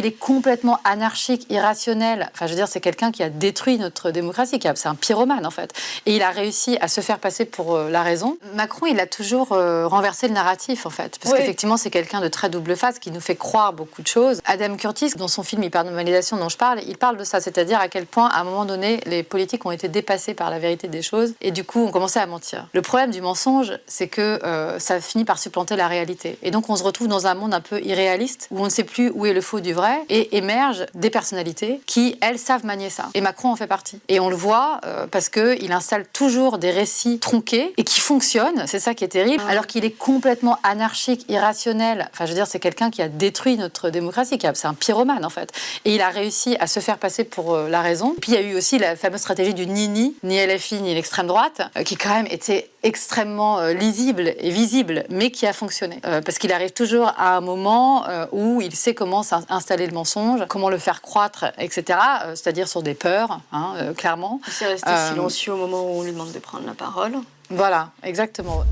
Il est complètement anarchique, irrationnel. Enfin, je veux dire, c'est quelqu'un qui a détruit notre démocratie. C'est un pyromane, en fait. Et il a réussi à se faire passer pour la raison. Macron, il a toujours renversé le narratif, en fait. Parce qu'effectivement, c'est quelqu'un de très double face qui nous fait croire beaucoup de choses. Adam Curtis, dans son film Hypernormalisation dont je parle, il parle de ça. C'est-à-dire à quel point, à un moment donné, les politiques ont été dépassés par la vérité des choses. Et du coup, on commençait à mentir. Le problème du mensonge, c'est que ça finit par supplanter la réalité. Et donc, on se retrouve dans un monde un peu irréaliste, où on ne sait plus où est le faux du vrai, et émergent des personnalités qui, elles, savent manier ça. Et Macron en fait partie. Et on le voit parce qu'il installe toujours des récits tronqués et qui fonctionnent, c'est ça qui est terrible, alors qu'il est complètement anarchique, irrationnel. Enfin, je veux dire, c'est quelqu'un qui a détruit notre démocratie, c'est un pyromane, en fait. Et il a réussi à se faire passer pour la raison. Puis il y a eu aussi la fameuse stratégie du ni LFI, ni l'extrême droite, qui quand même était extrêmement lisible et visible, mais qui a fonctionné. Parce qu'il arrive toujours à un moment où il sait comment installer le mensonge, comment le faire croître, etc. C'est-à-dire sur des peurs, clairement. Il s'est resté silencieux au moment où on lui demande de prendre la parole. Voilà, exactement.